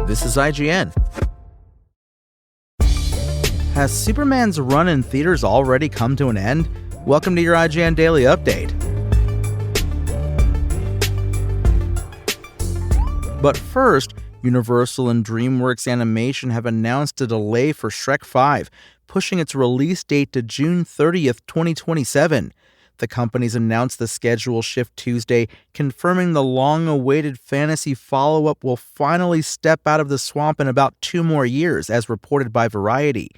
This is IGN. Has Superman's run in theaters already come to an end? Welcome to your IGN Daily Update. But first, Universal and DreamWorks Animation have announced a delay for Shrek 5, pushing its release date to June 30th, 2027. The companies announced the schedule shift Tuesday, confirming the long-awaited fantasy follow-up will finally step out of the swamp in about 2 more years, as reported by Variety.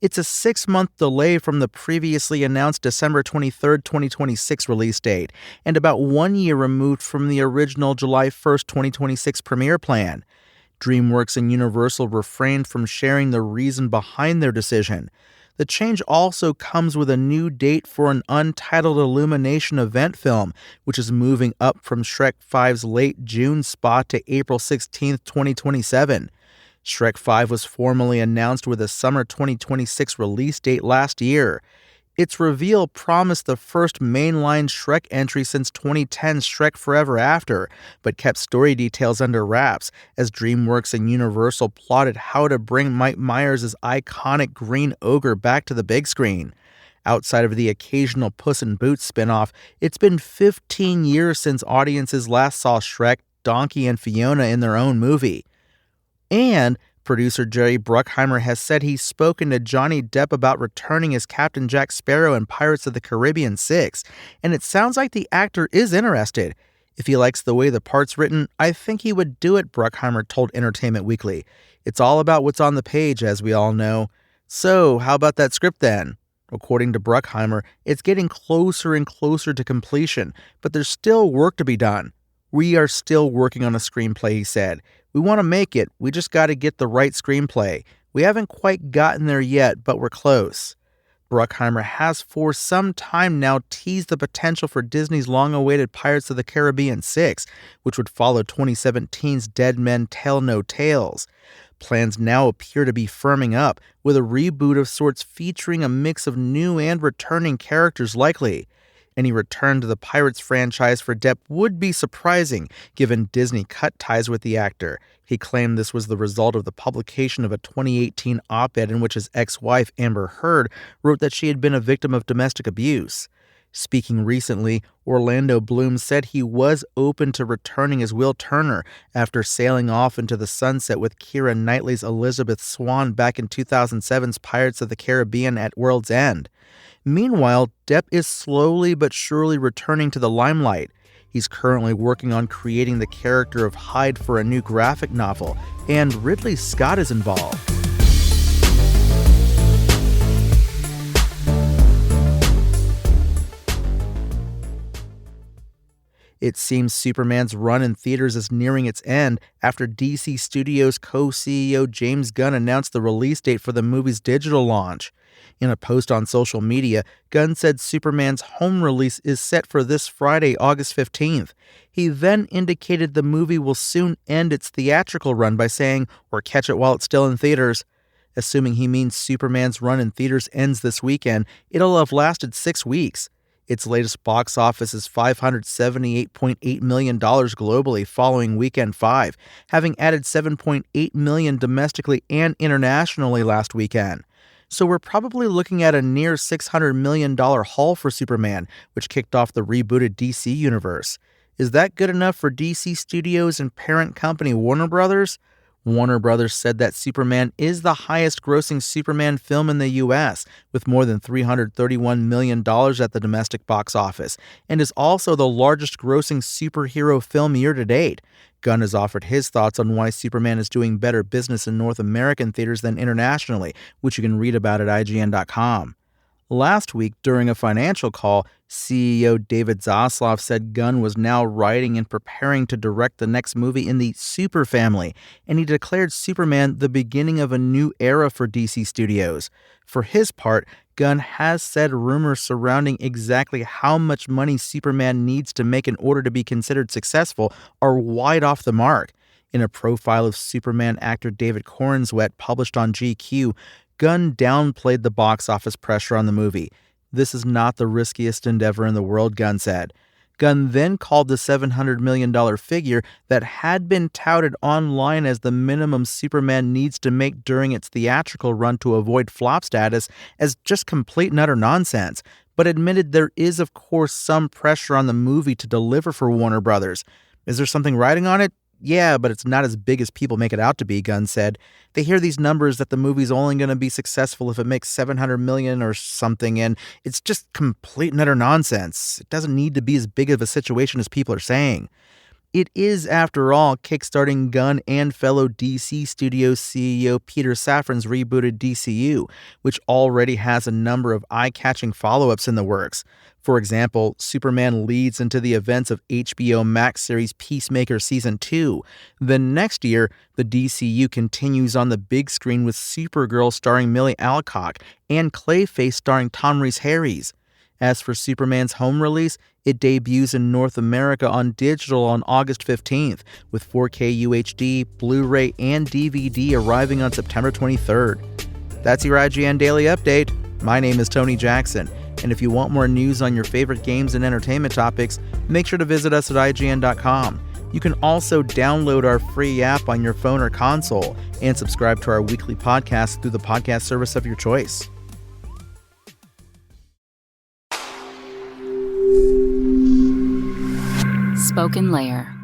It's a 6-month delay from the previously announced December 23, 2026 release date, and about 1 year removed from the original July 1, 2026 premiere plan. DreamWorks and Universal refrained from sharing the reason behind their decision. The change also comes with a new date for an untitled Illumination event film, which is moving up from Shrek 5's late June spot to April 16, 2027. Shrek 5 was formally announced with a summer 2026 release date last year. Its reveal promised the first mainline Shrek entry since 2010's Shrek Forever After, but kept story details under wraps as DreamWorks and Universal plotted how to bring Mike Myers' iconic green ogre back to the big screen. Outside of the occasional Puss in Boots spinoff, it's been 15 years since audiences last saw Shrek, Donkey, and Fiona in their own movie. And producer Jerry Bruckheimer has said he's spoken to Johnny Depp about returning as Captain Jack Sparrow in Pirates of the Caribbean 6, and it sounds like the actor is interested. If he likes the way the part's written, I think he would do it, Bruckheimer told Entertainment Weekly. It's all about what's on the page, as we all know. So, how about that script then? According to Bruckheimer, it's getting closer and closer to completion, but there's still work to be done. We are still working on a screenplay, he said. We want to make it, we just got to get the right screenplay. We haven't quite gotten there yet, but we're close. Bruckheimer has for some time now teased the potential for Disney's long-awaited Pirates of the Caribbean 6, which would follow 2017's Dead Men Tell No Tales. Plans now appear to be firming up, with a reboot of sorts featuring a mix of new and returning characters likely. Any return to the Pirates franchise for Depp would be surprising, given Disney cut ties with the actor. He claimed this was the result of the publication of a 2018 op-ed in which his ex-wife, Amber Heard, wrote that she had been a victim of domestic abuse. Speaking recently, Orlando Bloom said he was open to returning as Will Turner after sailing off into the sunset with Keira Knightley's Elizabeth Swann back in 2007's Pirates of the Caribbean at World's End. Meanwhile, Depp is slowly but surely returning to the limelight. He's currently working on creating the character of Hyde for a new graphic novel, and Ridley Scott is involved. It seems Superman's run in theaters is nearing its end after DC Studios co-CEO James Gunn announced the release date for the movie's digital launch. In a post on social media, Gunn said Superman's home release is set for this Friday, August 15th. He then indicated the movie will soon end its theatrical run by saying, or catch it while it's still in theaters. Assuming he means Superman's run in theaters ends this weekend, it'll have lasted 6 weeks. Its latest box office is $578.8 million globally following Weekend 5, having added $7.8 million domestically and internationally last weekend. So we're probably looking at a near $600 million haul for Superman, which kicked off the rebooted DC universe. Is that good enough for DC Studios and parent company Warner Brothers? Warner Brothers said that Superman is the highest-grossing Superman film in the U.S., with more than $331 million at the domestic box office, and is also the largest-grossing superhero film year-to-date. Gunn has offered his thoughts on why Superman is doing better business in North American theaters than internationally, which you can read about at IGN.com. Last week, during a financial call, CEO David Zaslav said Gunn was now writing and preparing to direct the next movie in the Super family, and he declared Superman the beginning of a new era for DC Studios. For his part, Gunn has said rumors surrounding exactly how much money Superman needs to make in order to be considered successful are wide off the mark. In a profile of Superman actor David Corenswet published on GQ, Gunn downplayed the box office pressure on the movie. This is not the riskiest endeavor in the world, Gunn said. Gunn then called the $700 million figure that had been touted online as the minimum Superman needs to make during its theatrical run to avoid flop status as just complete and utter nonsense, but admitted there is, of course, some pressure on the movie to deliver for Warner Brothers. Is there something riding on it? Yeah, but it's not as big as people make it out to be, Gunn said. They hear these numbers that the movie's only going to be successful if it makes $700 million or something, and it's just complete and utter nonsense. It doesn't need to be as big of a situation as people are saying. It is, after all, kickstarting Gunn and fellow DC Studios CEO Peter Safran's rebooted DCU, which already has a number of eye-catching follow-ups in the works. For example, Superman leads into the events of HBO Max series Peacemaker Season 2. Then next year, the DCU continues on the big screen with Supergirl starring Millie Alcock and Clayface starring Tom Rhys-Harries. As for Superman's home release, it debuts in North America on digital on August 15th, with 4K UHD, Blu-ray, and DVD arriving on September 23rd. That's your IGN Daily Update. My name is Tony Jackson, and if you want more news on your favorite games and entertainment topics, make sure to visit us at IGN.com. You can also download our free app on your phone or console and subscribe to our weekly podcast through the podcast service of your choice. Spoken Layer.